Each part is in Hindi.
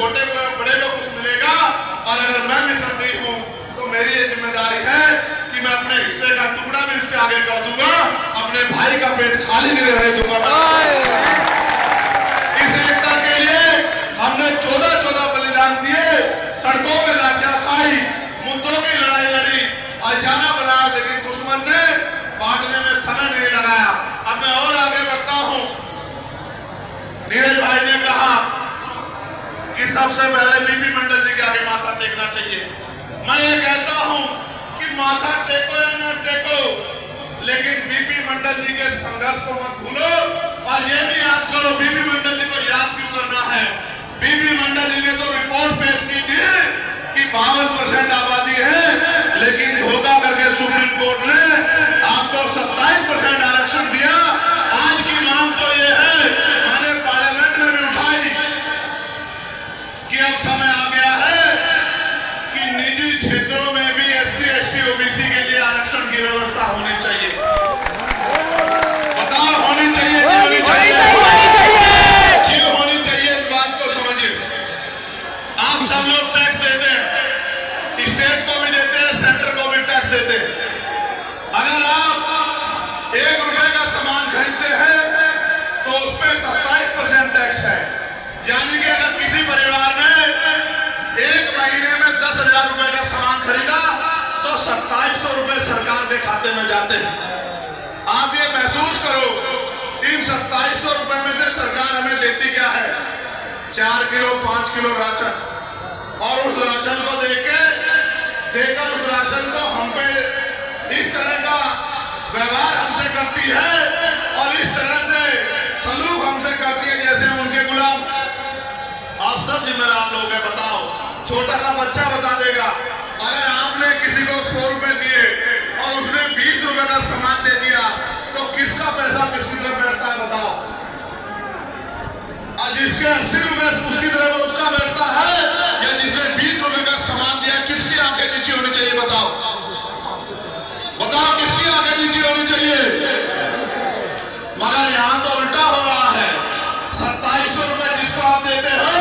छोटे को बड़े को कुछ मिलेगा। और अगर मैं मिशनरी हूं तो मेरी ये जिम्मेदारी है कि मैं अपने हिस्से का टुकड़ा भी उसके आगे कर दूंगा, अपने भाई का पेट खाली नहीं रहने दूंगा। इस एकता के लिए हमने 14 बलिदान दिए, सड़कों में लाठियां खाई, मुद्दों की लड़ाई लड़ी और जाना बनाया, लेकिन दुश्मन ने बांटने में समय नहीं लगाया। अब मैं और आगे बढ़ता हूं। नीरज भाई ने कहा कि सबसे पहले बीपी मंडल जी के आगे माथा टेकना चाहिए। मैं ये कहता हूं कि माथा टेको या ना टेको, लेकिन बीपी मंडल जी के संघर्ष को मत भूलो और ये भी याद करो बीपी मंडल जी को याद क्यों करना है। बीपी मंडल जी ने तो रिपोर्ट पेश की थी कि 52% आबादी है, लेकिन धोखा करके सुप्रीम कोर्ट ने आपको 27% आरक्षण दिया। आज की मांग तो ये है, मैंने पार्लियामेंट में भी उठाई कि अब समय आ गया है कि निजी क्षेत्रों में भी SC ST OBC के लिए आरक्षण की व्यवस्था होनी चाहिए। बताओ होनी चाहिए कि होनी चाहिए? क्यों होनी चाहिए इस बात को समझिए। आप सब लोग टैक्स देते हैं, स्टेट को भी देते हैं, सेंटर को भी टैक्स देते हैं। अगर आप 1 रुपए का सामान खरीदते हैं तो उस पर 27% टैक्स है। यानी कि अगर किसी परिवार ने 1 महीने में 10,000 रुपए का सामान खरीदा तो 2700 रुपए सरकार के खाते में जाते हैं। आप ये महसूस करो, इन 2700 रुपए में से सरकार हमें देती क्या है? 4 किलो 5 किलो राशन, और उस राशन को देकर उस राशन को हम पे इस तरह का व्यवहार हमसे करती है और इस तरह से सलूक हमसे करती है जैसे हम उनके गुलाम। आप सब जिम्मेदार लोग हैं। बताओ, छोटा सा बच्चा बता देगा, अगर आपने किसी को 100 रुपए दिए और उसने 20 रुपए का सामान दे दिया तो किसका पैसा किसकी तरफ बैठता है? बताओ। और जिसके 80 रुपए उसकी तरफ उसका बैठता है, या जिसने 20 रुपए का सामान दिया किसकी आंखें नीची होनी चाहिए? बताओ किसकी आंखें नीची होनी चाहिए? मगर यहां तो उल्टा हो रहा है। 2700 रुपए जिसको आप देते हो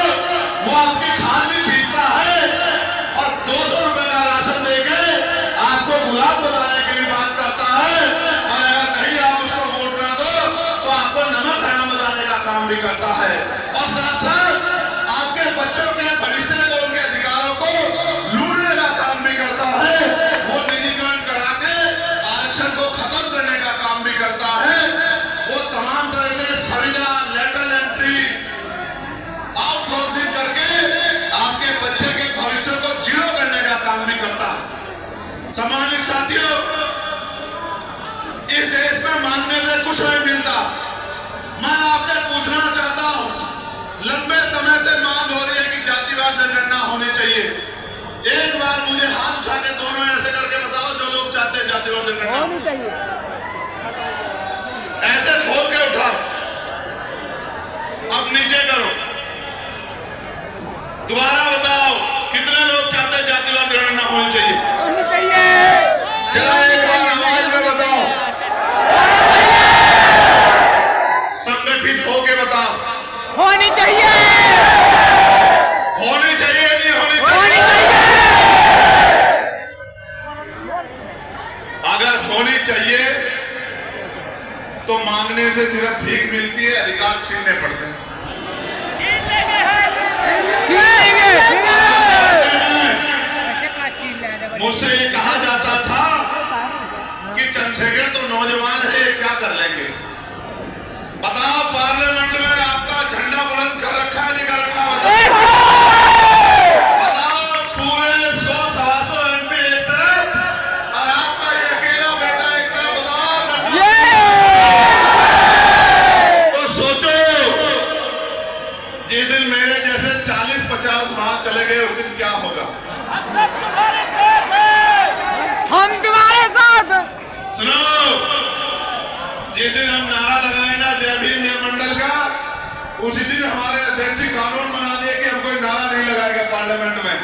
वो आपकी खाल भी खींचता है और 200 रुपए का राशन देके आपको गुलाम बनाने की भी बात करता है। और अगर कहीं आप उसको वोट ना दो तो आपको नमक हराम बनाने का काम भी करता है। और साथ साथ आपके बच्चों के भविष्य को, उनके अधिकारों को लूटने का काम भी करता है। वो निजीकरण करा के आरक्षण को खत्म करने का काम भी करता है। वो तमाम तरह से संविदा, लेटरल एंट्री, आउटसोर्सिंग करके आपके बच्चे के भविष्य को जीरो करने का काम भी करता है। सामाजिक साथियों, इस देश में मांगने से कुछ नहीं मिलता। मैं आपसे पूछना चाहता हूं, लंबे समय से मांग हो रही है कि जातिवार जनगणना होनी चाहिए। एक बार मुझे हाथ उठा के दोनों ऐसे करके बताओ जो लोग चाहते हैं जातिवार जनगणना होनी चाहिए। ऐसे खोल के उठाओ, अब नीचे करो, दोबारा बताओ कितने लोग चाहते हैं जातिवार जनगणना होनी चाहिए? होनी चाहिए। जरा एक बार आवाज में बताओ, संगठित होके बताओ। होनी चाहिए। होनी चाहिए नहीं होनी चाहिए? अगर होनी चाहिए तो मांगने से सिर्फ भीख मिलती है, अधिकार छीनने पड़ते हैं। मुझसे ये कहा जाता था कि चंद्रशेखर तो नौजवान है, ये क्या कर लेंगे? बताओ, पार्लियामेंट में आपका झंडा बुलंद कर रखा है नहीं कर रखा? बताओ, पूरे 100-125 MP एक तरफ और आपका ये अकेला बेटा एक तरफ। बताओ तो सोचो, जिस दिन मेरे जैसे 40-50 माह चले गए उस दिन क्या होगा? हम तुम्हारे साथ। सुनो, जिस दिन हम नारा लगाए ना जय भीम जय मंडल का, उसी दिन हमारे अध्यक्ष जी कानून बना दिए कि हम कोई नारा नहीं लगाएगा पार्लियामेंट में।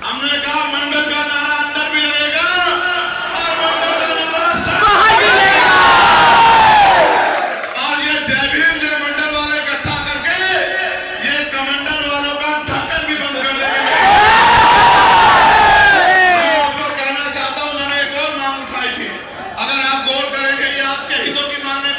हमने कहा मंडल का नारा अंदर भी लगेगा और मंडल का नारा बाहर भी लगेगा। और ये जय भीम जय मंडल वाले इकट्ठा करके जोर करेंगे, ये आपके हितों की मांग है,